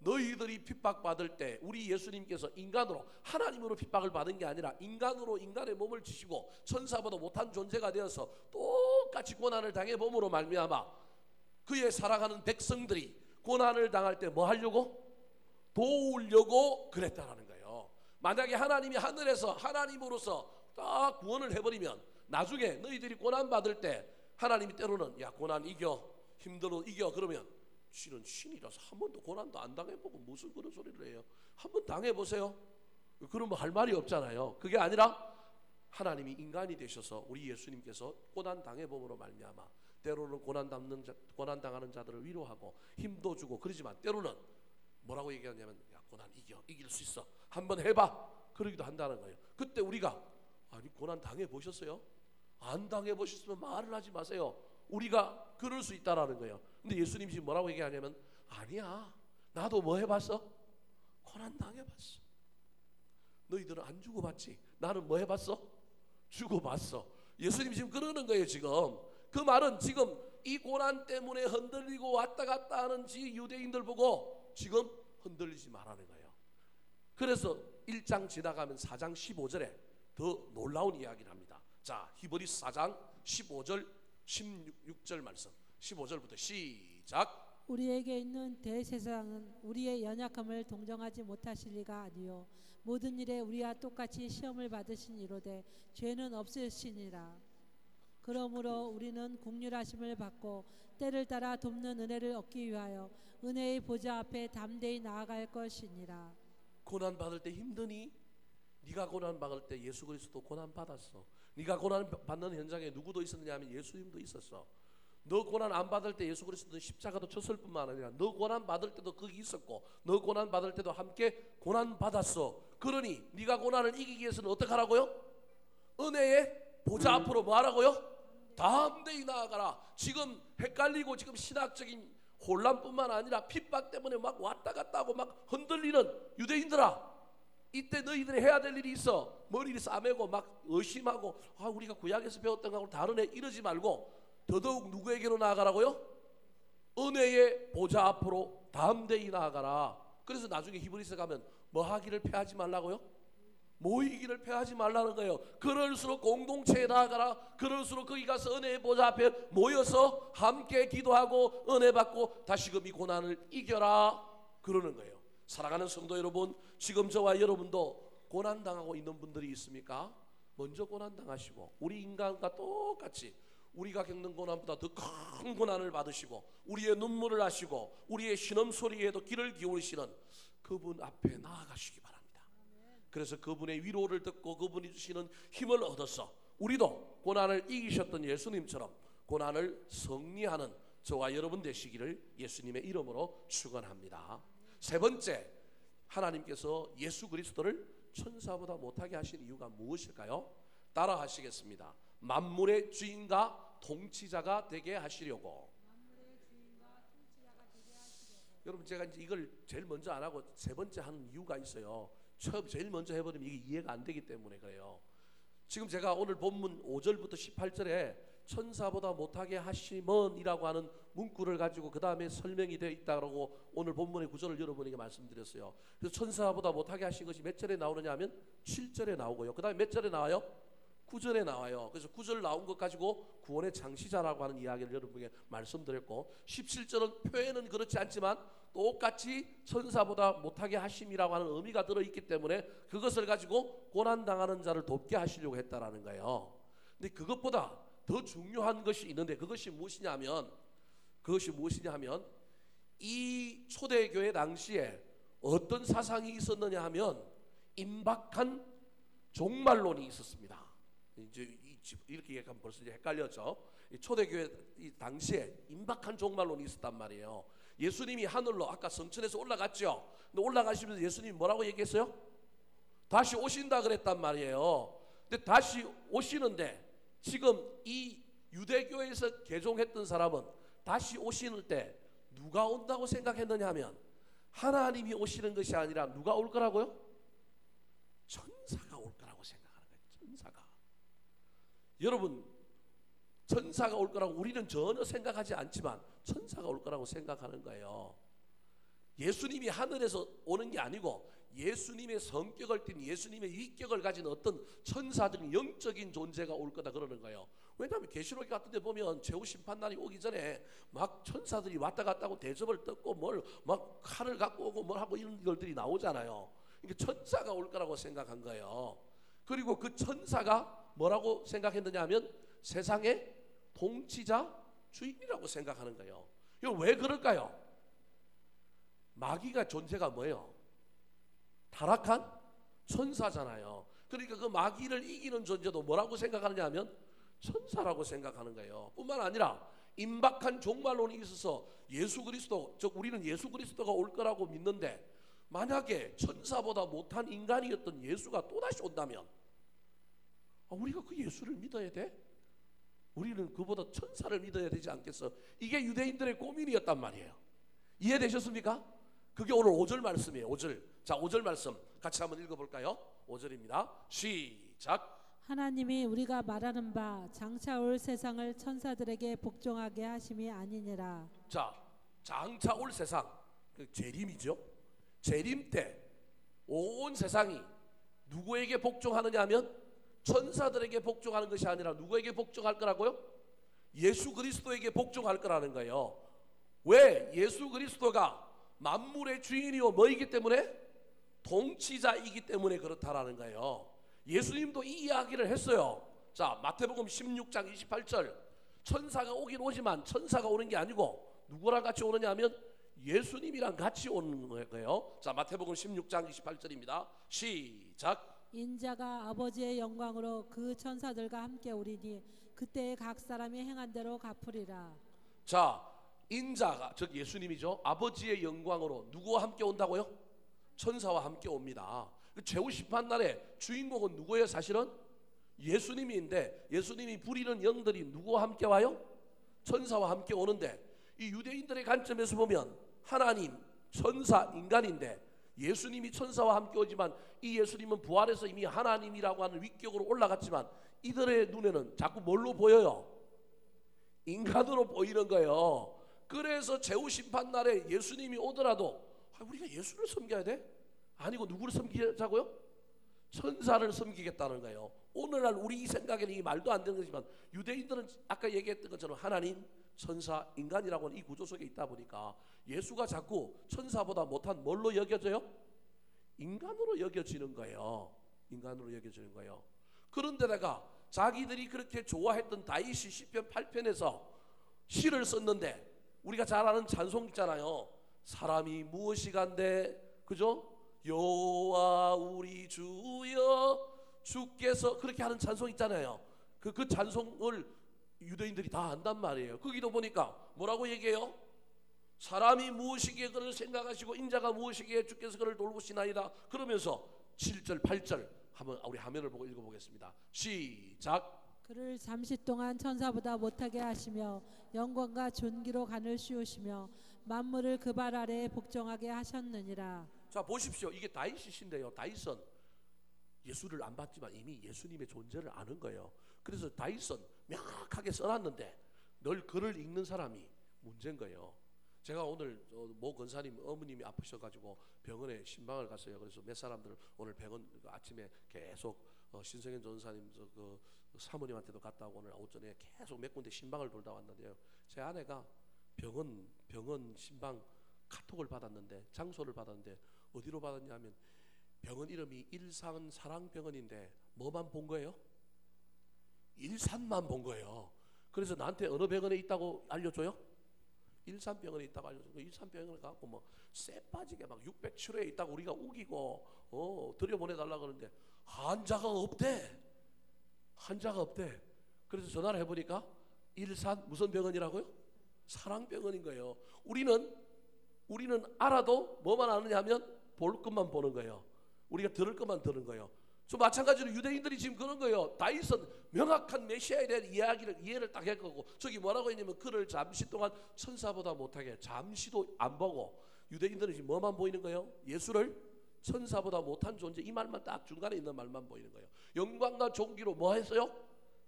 너희들이 핍박받을 때 우리 예수님께서 인간으로, 하나님으로 핍박을 받은 게 아니라 인간으로 인간의 몸을 지시고 천사보다 못한 존재가 되어서 똑같이 고난을 당해봄으로 말미암아 그의 살아가는 백성들이 고난을 당할 때 뭐 하려고? 도우려고 그랬다라는 거예요. 만약에 하나님이 하늘에서 하나님으로서 딱 구원을 해버리면 나중에 너희들이 고난받을 때 하나님이 때로는 야, 고난 이겨, 힘들어 이겨, 그러면 신은 신이라서 한 번도 고난도 안 당해보고 무슨 그런 소리를 해요? 한번 당해보세요. 그러면 할 말이 없잖아요. 그게 아니라 하나님이 인간이 되셔서 우리 예수님께서 고난 당해봄으로 말미암아 때로는 고난 당하는 자들을 위로하고 힘도 주고 그러지만 때로는 뭐라고 얘기하냐면 야, 고난 이겨, 이길 수 있어, 한번 해봐, 그러기도 한다는 거예요. 그때 우리가 아니 고난 당해보셨어요? 안 당해보셨으면 말을 하지 마세요. 우리가 그럴 수 있다라는 거예요. 근데 예수님이 지금 뭐라고 얘기하냐면 아니야, 나도 뭐 해봤어? 고난 당해봤어. 너희들은 안 죽어봤지? 나는 뭐 해봤어? 죽어봤어. 예수님이 지금 그러는 거예요. 지금 그 말은 지금 이 고난 때문에 흔들리고 왔다 갔다 하는 유대인들 보고 지금 흔들리지 말라는 거예요. 그래서 1장 지나가면 4장 15절에 더 놀라운 이야기를 합니다. 자, 히브리서 4장 15절 16절 말씀, 15절부터 시작. 우리에게 있는 대제사장은 우리의 연약함을 동정하지 못하실 리가 아니요 모든 일에 우리와 똑같이 시험을 받으신 이로되 죄는 없으시니라. 그러므로 우리는 긍휼하심을 받고 때를 따라 돕는 은혜를 얻기 위하여 은혜의 보좌 앞에 담대히 나아갈 것이니라. 고난 받을 때 힘드니? 네가 고난 받을 때 예수 그리스도 고난 받았어. 네가 고난 받는 현장에 누구도 있었느냐 하면 예수님도 있었어. 너 고난 안 받을 때 예수 그리스도는 십자가도 쳤을 뿐만 아니라 너 고난 받을 때도 거기 있었고 너 고난 받을 때도 함께 고난 받았어. 그러니 네가 고난을 이기기 위해서는 어떻게 하라고요? 은혜의 보좌 앞으로 뭐 하라고요? 담대히 나아가라. 지금 헷갈리고 지금 신학적인 혼란뿐만 아니라 핍박 때문에 막 왔다 갔다 하고 막 흔들리는 유대인들아, 이때 너희들이 해야 될 일이 있어. 머리를 싸매고 막 의심하고 우리가 구약에서 배웠던 거하고 다르네 이러지 말고 더더욱 누구에게로 나아가라고요? 은혜의 보좌 앞으로 담대히 나아가라. 그래서 나중에 히브리서 가면 뭐 하기를 패하지 말라고요? 모이기를 패하지 말라는 거예요. 그럴수록 공동체에 나아가라. 그럴수록 거기 가서 은혜의 보좌 앞에 모여서 함께 기도하고 은혜 받고 다시금 이 고난을 이겨라 그러는 거예요. 사랑하는 성도 여러분, 지금 저와 여러분도 고난당하고 있는 분들이 있습니까? 먼저 고난당하시고 우리 인간과 똑같이 우리가 겪는 고난보다 더 큰 고난을 받으시고 우리의 눈물을 하시고 우리의 신음소리에도 귀를 기울이시는 그분 앞에 나아가시기 바랍니다. 그래서 그분의 위로를 듣고 그분이 주시는 힘을 얻어서 우리도 고난을 이기셨던 예수님처럼 고난을 승리하는 저와 여러분 되시기를 예수님의 이름으로 축원합니다. 세 번째, 하나님께서 예수 그리스도를 천사보다 못하게 하신 이유가 무엇일까요? 따라 하시겠습니다. 만물의 주인과 통치자가 되게 하시려고. 여러분, 제가 이제 이걸 제일 먼저 안 하고 세 번째 하는 이유가 있어요. 제일 먼저 해버리면 이게 이해가 안 되기 때문에 그래요. 지금 제가 오늘 본문 5절부터 18절에 천사보다 못하게 하심은이라고 하는 문구를 가지고 그 다음에 설명이 되어 있다고 오늘 본문의 구절을 여러분에게 말씀드렸어요. 그래서 천사보다 못하게 하신 것이 몇 절에 나오느냐 하면 7절에 나오고요. 그 다음에 몇 절에 나와요? 9절에 나와요. 그래서 9절 나온 것 가지고 구원의 창시자라고 하는 이야기를 여러분에게 말씀드렸고 17절은 표현은 그렇지 않지만 똑같이 천사보다 못하게 하심이라고 하는 의미가 들어있기 때문에 그것을 가지고 고난당하는 자를 돕게 하시려고 했다라는 거예요. 근데 그것보다 더 중요한 것이 있는데 그것이 무엇이냐 하면 이 초대교회 당시에 어떤 사상이 있었느냐 하면 임박한 종말론이 있었습니다. 이제 이렇게 얘기하면 벌써 이제 헷갈렸죠. 초대교회 이 당시에 임박한 종말론이 있었단 말이에요. 예수님이 하늘로 아까 성천에서 올라갔죠. 근데 올라가시면서 예수님이 뭐라고 얘기했어요? 다시 오신다 그랬단 말이에요. 근데 다시 오시는데 지금 이 유대교에서 개종했던 사람은 다시 오시는 때 누가 온다고 생각했느냐 하면 하나님이 오시는 것이 아니라 누가 올 거라고요? 천사가 올 거라고 생각하는 거예요. 천사가. 여러분, 천사가 올 거라고 우리는 전혀 생각하지 않지만 천사가 올 거라고 생각하는 거예요. 예수님이 하늘에서 오는 게 아니고 예수님의 성격을 띤 예수님의 위격을 가진 어떤 천사들이 영적인 존재가 올 거다 그러는 거예요. 왜냐하면 계시록 같은 데 보면 최후 심판날이 오기 전에 막 천사들이 왔다 갔다 하고 대접을 뜯고 뭘 막 칼을 갖고 오고 뭘 하고 이런 것들이 나오잖아요. 그러니까 천사가 올 거라고 생각한 거예요. 그리고 그 천사가 뭐라고 생각했느냐 하면 세상의 통치자 주인이라고 생각하는 거예요. 이거 왜 그럴까요? 마귀가 존재가 뭐예요? 타락한 천사잖아요. 그러니까 그 마귀를 이기는 존재도 뭐라고 생각하느냐 하면 천사라고 생각하는 거예요. 뿐만 아니라 임박한 종말론이 있어서 예수 그리스도, 즉 우리는 예수 그리스도가 올 거라고 믿는데 만약에 천사보다 못한 인간이었던 예수가 또다시 온다면 우리가 그 예수를 믿어야 돼? 우리는 그보다 천사를 믿어야 되지 않겠어? 이게 유대인들의 고민이었단 말이에요. 이해되셨습니까? 그게 오늘 5절 말씀이에요. 5절. 자, 5절 말씀 같이 한번 읽어볼까요? 5절입니다. 시작. 하나님이 우리가 말하는 바 장차 올 세상을 천사들에게 복종하게 하심이 아니니라. 자, 장차 올 세상, 그 재림이죠. 재림 때 온 세상이 누구에게 복종하느냐 하면 천사들에게 복종하는 것이 아니라 누구에게 복종할 거라고요? 예수 그리스도에게 복종할 거라는 거예요. 왜? 예수 그리스도가 만물의 주인이요 뭐이기 때문에? 통치자이기 때문에 그렇다라는 거예요. 예수님도 이 이야기를 했어요. 자, 마태복음 16장 28절. 천사가 오긴 오지만 천사가 오는 게 아니고 누구랑 같이 오느냐 하면 예수님이랑 같이 오는 거예요. 자, 마태복음 16장 28절입니다. 시작. 인자가 아버지의 영광으로 그 천사들과 함께 오리니 그때에 각 사람이 행한 대로 갚으리라. 자, 인자가 즉 예수님이죠. 아버지의 영광으로 누구와 함께 온다고요? 천사와 함께 옵니다. 최후 심판날에 주인공은 누구예요? 사실은 예수님인데 예수님이 부리는 영들이 누구와 함께 와요? 천사와 함께 오는데 이 유대인들의 관점에서 보면 하나님, 천사, 인간인데 예수님이 천사와 함께 오지만 이 예수님은 부활해서 이미 하나님이라고 하는 위격으로 올라갔지만 이들의 눈에는 자꾸 뭘로 보여요? 인간으로 보이는 거예요. 그래서 최후 심판날에 예수님이 오더라도 우리가 예수를 섬겨야 돼? 아니고 누구를 섬기자고요? 천사를 섬기겠다는 거예요. 오늘날 우리 생각에는 이게 말도 안 되는 거지만 유대인들은 아까 얘기했던 것처럼 하나님, 천사, 인간이라고 하는 이 구조 속에 있다 보니까 예수가 자꾸 천사보다 못한 뭘로 여겨져요? 인간으로 여겨지는 거예요. 인간으로 여겨지는 거예요. 그런데다가 자기들이 그렇게 좋아했던 다윗이 시편 8편에서 시를 썼는데 우리가 잘 아는 찬송 있잖아요. 사람이 무엇이간데, 그죠? 여호와 우리 주여 주께서, 그렇게 하는 찬송 있잖아요. 그 찬송을 유대인들이 다 안단 말이에요. 거기도 보니까 뭐라고 얘기해요? 사람이 무엇이기에 그를 생각하시고 인자가 무엇이기에 주께서 그를 돌보시나이다. 그러면서 7절 8절 한번 우리 화면을 보고 읽어보겠습니다. 시작. 그를 잠시 동안 천사보다 못하게 하시며 영광과 존귀로 간을 씌우시며 만물을 그 발 아래에 복종하게 하셨느니라. 자, 보십시오. 이게 다윗이신데요. 다윗은 예수를 안 봤지만 이미 예수님의 존재를 아는 거예요. 그래서 다윗은 명확하게 써놨는데 늘 글을 읽는 사람이 문제인 거예요. 제가 오늘 모 권사님 어머님이 아프셔가지고 병원에 신방을 갔어요. 그래서 몇 사람들 오늘 병원 아침에 계속 신성현 전사님 그 사모님한테도 갔다 오고 오늘 오전에 계속 몇 군데 신방을 돌다 왔는데요. 제 아내가 병원 신방 카톡을 받았는데, 장소를 받았는데 어디로 받았냐면 병원 이름이 일산 사랑병원인데 뭐만 본 거예요? 일산만 본 거예요. 그래서 나한테 어느 병원에 있다고 알려줘요? 일산병원에 있다고 알려줘요. 일산병원에 가고 뭐 쇠 빠지게 막 607호에 있다고 우리가 우기고 들여보내달라고 그러는데 환자가 없대. 환자가 없대. 그래서 전화를 해보니까 일산 무슨 병원이라고요? 사랑병원인 거예요. 우리는 알아도 뭐만 아느냐 하면 볼 것만 보는 거예요. 우리가 들을 것만 들은 거예요. 저 마찬가지로 유대인들이 지금 그런 거예요. 다윗은 명확한 메시아에 대한 이해를 딱 했고, 저기 뭐라고 했냐면 그를 잠시 동안 천사보다 못하게, 잠시도 안 보고, 유대인들은 지금 뭐만 보이는 거예요? 예수를 천사보다 못한 존재, 이 말만 딱 중간에 있는 말만 보이는 거예요. 영광과 존귀로 뭐 했어요?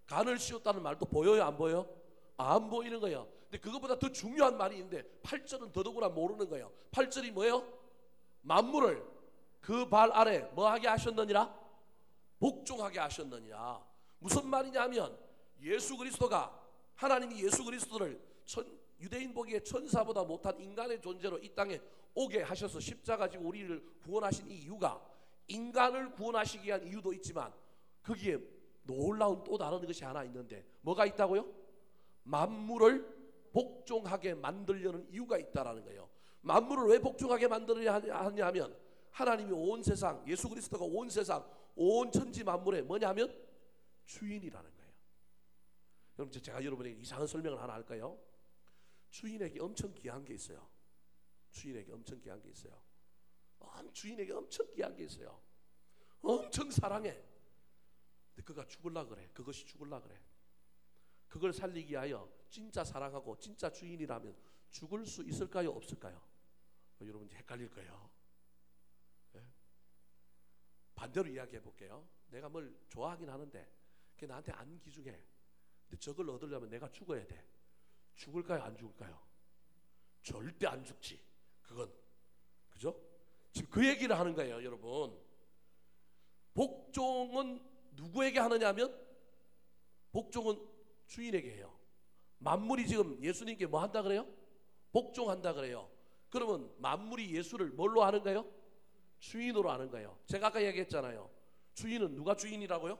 간을 씌웠다는 말도 보여요, 안 보여요? 안 보이는 거예요. 근데 그것보다 더 중요한 말이 있는데 8절은 더더구나 모르는 거예요. 8절이 뭐예요? 만물을 그 발 아래 뭐 하게 하셨느니라? 복종하게 하셨느니라. 무슨 말이냐 하면 예수 그리스도가, 하나님이 예수 그리스도를 유대인 보기에 천사보다 못한 인간의 존재로 이 땅에 오게 하셔서 십자가 지고 우리를 구원하신 이 이유가, 인간을 구원하시기 위한 이유도 있지만 거기에 놀라운 또 다른 것이 하나 있는데 뭐가 있다고요? 만물을 복종하게 만들려는 이유가 있다라는 거예요. 만물을 왜 복종하게 만들어야 하냐 하면 하나님이 온 세상, 예수 그리스도가 온 세상, 온 천지 만물의 뭐냐면 주인이라는 거예요. 그럼 제가 여러분에게 이상한 설명을 하나 할까요? 주인에게 엄청 귀한 게 있어요. 주인에게 엄청 귀한 게 있어요. 주인에게 엄청 귀한 게 있어요. 엄청 사랑해. 근데 그가 죽을라 그래. 그것이 죽을라 그래. 그걸 살리기 위하여 진짜 사랑하고 진짜 주인이라면 죽을 수 있을까요? 없을까요? 여러분 헷갈릴 거예요. 네? 반대로 이야기해 볼게요. 내가 뭘 좋아하긴 하는데 그게 나한테 안 귀중해. 근데 저걸 얻으려면 내가 죽어야 돼. 죽을까요? 안 죽을까요? 절대 안 죽지. 그건, 그죠? 지금 그 얘기를 하는 거예요, 여러분. 복종은 누구에게 하느냐 하면 복종은 주인에게 해요. 만물이 지금 예수님께 뭐 한다 그래요? 복종한다 그래요. 그러면 만물이 예수를 뭘로 하는 거예요? 주인으로 하는 거예요. 제가 아까 얘기했잖아요. 주인은 누가 주인이라고요?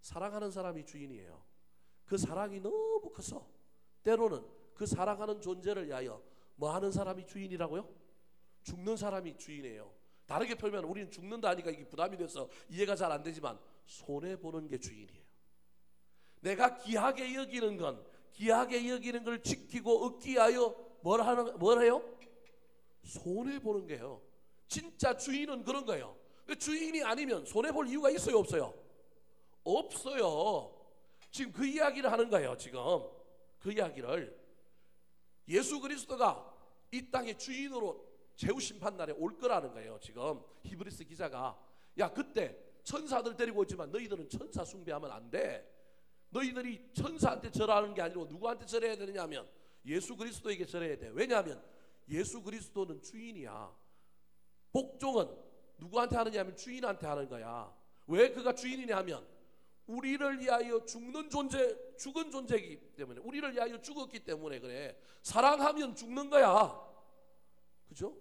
사랑하는 사람이 주인이에요. 그 사랑이 너무 커서 때로는 그 사랑하는 존재를 위하여 뭐 하는 사람이 주인이라고요? 죽는 사람이 주인이에요. 다르게 표현하면 우리는 죽는다 하니까 이게 부담이 돼서 이해가 잘 안 되지만 손해보는 게 주인이에요. 내가 귀하게 여기는 건, 귀하게 여기는 걸 지키고 얻기 위하여 뭘 해요? 손해보는 거예요. 진짜 주인은 그런 거예요. 주인이 아니면 손해볼 이유가 있어요, 없어요? 없어요. 지금 그 이야기를 하는 거예요. 지금 그 이야기를 예수 그리스도가 이 땅의 주인으로 최후 심판날에 올 거라는 거예요. 지금 히브리서 기자가 야 그때 천사들 데리고 오지만 너희들은 천사 숭배하면 안 돼. 너희들이 천사한테 절하는 게 아니고 누구한테 절해야 되느냐 하면 예수 그리스도에게 절해야 돼. 왜냐하면 예수 그리스도는 주인이야. 복종은 누구한테 하느냐 하면 주인한테 하는 거야. 왜 그가 주인이냐 하면 우리를 위하여 죽은 존재이기 때문에, 우리를 위하여 죽었기 때문에 그래. 사랑하면 죽는 거야. 그죠?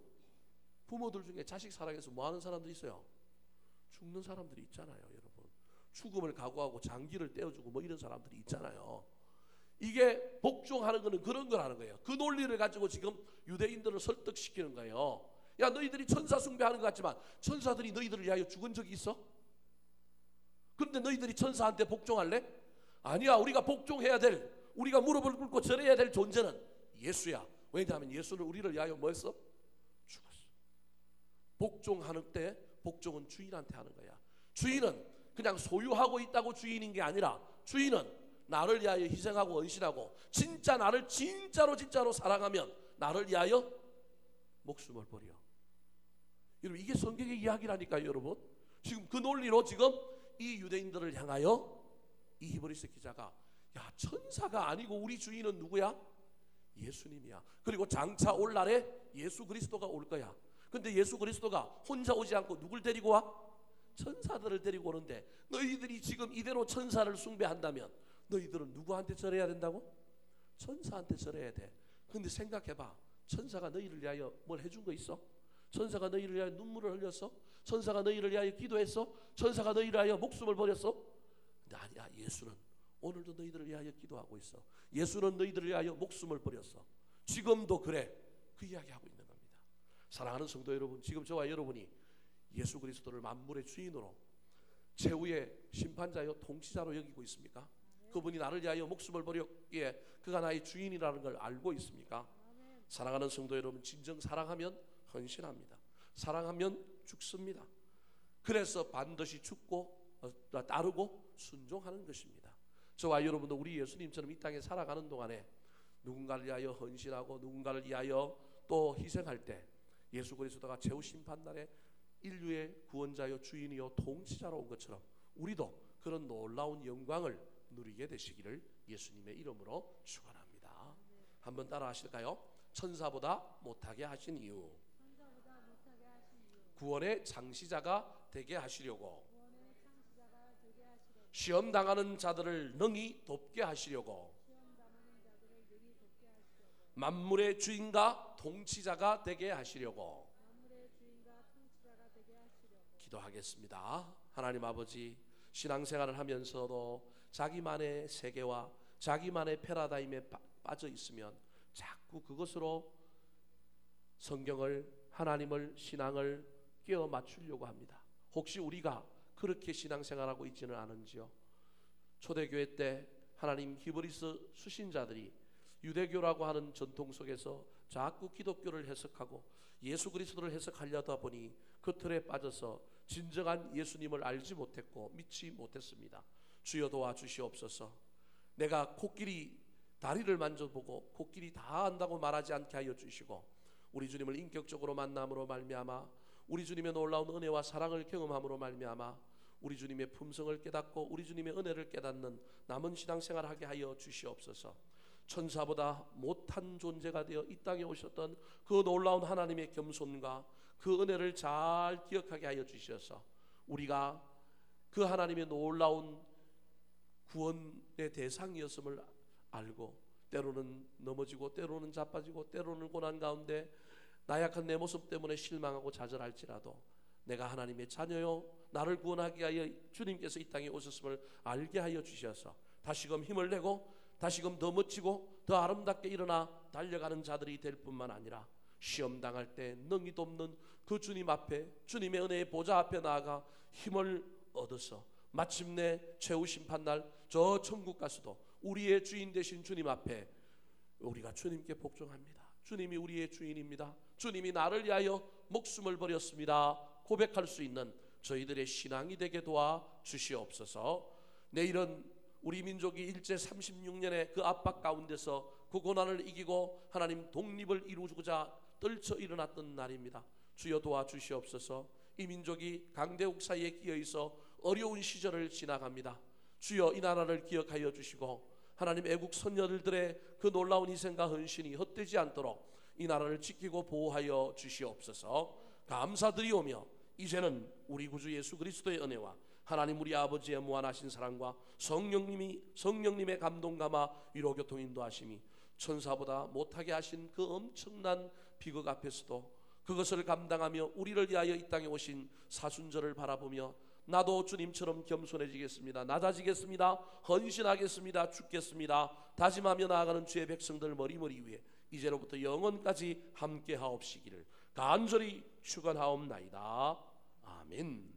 부모들 중에 자식 사랑해서 뭐 하는 사람들 있어요? 죽는 사람들이 있잖아요, 여러분. 죽음을 각오하고 장기를 떼어주고 뭐 이런 사람들이 있잖아요. 이게 복종하는 거는 그런 거라는 거예요. 그 논리를 가지고 지금 유대인들을 설득시키는 거예요. 야 너희들이 천사 숭배하는 것 같지만 천사들이 너희들을 위하여 죽은 적이 있어? 그런데 너희들이 천사한테 복종할래? 아니야. 우리가 복종해야 될, 우리가 무릎을 꿇고 절해야 될 존재는 예수야. 왜냐하면 예수는 우리를 위하여 뭐 했어? 죽었어. 복종하는 때 복종은 주인한테 하는 거야. 주인은 그냥 소유하고 있다고 주인인 게 아니라 주인은 나를 위하여 희생하고 헌신하고 진짜 나를 진짜로 사랑하면 나를 위하여 목숨을 버려. 여러분 이게 성경의 이야기라니까요. 여러분 지금 그 논리로 지금 이 유대인들을 향하여 이 히브리서 기자가 야 천사가 아니고 우리 주인은 누구야? 예수님이야. 그리고 장차 올 날에 예수 그리스도가 올 거야. 근데 예수 그리스도가 혼자 오지 않고 누굴 데리고 와? 천사들을 데리고 오는데 너희들이 지금 이대로 천사를 숭배한다면 너희들은 누구한테 절해야 된다고? 천사한테 절해야 돼. 근데 생각해봐. 천사가 너희를 위하여 뭘 해준 거 있어? 천사가 너희를 위하여 눈물을 흘렸어? 천사가 너희를 위하여 기도했어? 천사가 너희를 위하여 목숨을 버렸어? 근데 아니야. 예수는 오늘도 너희들을 위하여 기도하고 있어. 예수는 너희들을 위하여 목숨을 버렸어. 지금도 그래. 그 이야기하고 있는 겁니다. 사랑하는 성도 여러분, 지금 저와 여러분이 예수 그리스도를 만물의 주인으로 최후의 심판자여 통치자로 여기고 있습니까? 그분이 나를 위하여 목숨을 버렸기에 그가 나의 주인이라는 걸 알고 있습니까? 사랑하는 성도 여러분, 진정 사랑하면 헌신합니다. 사랑하면 죽습니다. 그래서 반드시 죽고 따르고 순종하는 것입니다. 저와 여러분도 우리 예수님처럼 이 땅에 살아가는 동안에 누군가를 위하여 헌신하고 누군가를 위하여 또 희생할 때 예수 그리스도가 최후 심판날에 인류의 구원자여 주인이여 통치자로 온 것처럼 우리도 그런 놀라운 영광을 누리게 되시기를 예수님의 이름으로 축원합니다. 한번 따라 하실까요? 천사보다 못하게 하신 이유, 구원의 창시자가 되게 하시려고, 시험 당하는 자들을 능히 돕게 하시려고, 만물의 주인과 통치자가 되게 하시려고. 기도하겠습니다. 하나님 아버지, 신앙생활을 하면서도 자기만의 세계와 자기만의 패러다임에 빠져 있으면 자꾸 그것으로 성경을, 하나님을, 신앙을 끼워 맞추려고 합니다. 혹시 우리가 그렇게 신앙생활하고 있지는 않은지요? 초대교회 때 하나님 히브리서 수신자들이 유대교라고 하는 전통 속에서 자꾸 기독교를 해석하고 예수 그리스도를 해석하려다 보니 그 틀에 빠져서 진정한 예수님을 알지 못했고 믿지 못했습니다. 주여 도와주시옵소서. 내가 코끼리 다리를 만져보고 코끼리 다 안다고 말하지 않게 하여 주시고 우리 주님을 인격적으로 만남으로 말미암아 우리 주님의 놀라운 은혜와 사랑을 경험함으로 말미암아 우리 주님의 품성을 깨닫고 우리 주님의 은혜를 깨닫는 남은 신앙생활을 하게 하여 주시옵소서. 천사보다 못한 존재가 되어 이 땅에 오셨던 그 놀라운 하나님의 겸손과 그 은혜를 잘 기억하게 하여 주셔서 우리가 그 하나님의 놀라운 구원의 대상이었음을 알고 때로는 넘어지고 때로는 자빠지고 때로는 고난 가운데 나약한 내 모습 때문에 실망하고 좌절할지라도 내가 하나님의 자녀요 나를 구원하기 위하여 주님께서 이 땅에 오셨음을 알게 하여 주셔서 다시금 힘을 내고 다시금 더 멋지고 더 아름답게 일어나 달려가는 자들이 될 뿐만 아니라 시험 당할 때 능히도 없는 그 주님 앞에, 주님의 은혜의 보좌 앞에 나아가 힘을 얻어서 마침내 최후 심판날 저 천국 가서도 우리의 주인 되신 주님 앞에 우리가 주님께 복종합니다. 주님이 우리의 주인입니다. 주님이 나를 위하여 목숨을 버렸습니다. 고백할 수 있는 저희들의 신앙이 되게 도와 주시옵소서. 내일은 우리 민족이 일제 36년의 그 압박 가운데서 그 고난을 이기고 하나님 독립을 이루고자 떨쳐 일어났던 날입니다. 주여 도와주시옵소서. 이 민족이 강대국 사이에 끼어있어 어려운 시절을 지나갑니다. 주여 이 나라를 기억하여 주시고 하나님 애국 선열들의 그 놀라운 희생과 헌신이 헛되지 않도록 이 나라를 지키고 보호하여 주시옵소서. 감사드리오며 이제는 우리 구주 예수 그리스도의 은혜와 하나님 우리 아버지의 무한하신 사랑과 성령님의 감동 감화 위로 교통 인도하심이 천사보다 못하게 하신 그 엄청난 비극 앞에서도 그것을 감당하며 우리를 위하여 이 땅에 오신 사순절을 바라보며 나도 주님처럼 겸손해지겠습니다. 낮아지겠습니다. 헌신하겠습니다. 죽겠습니다. 다짐하며 나아가는 주의 백성들 머리머리 위에 이제로부터 영원까지 함께 하옵시기를 간절히 축원하옵나이다. 아멘.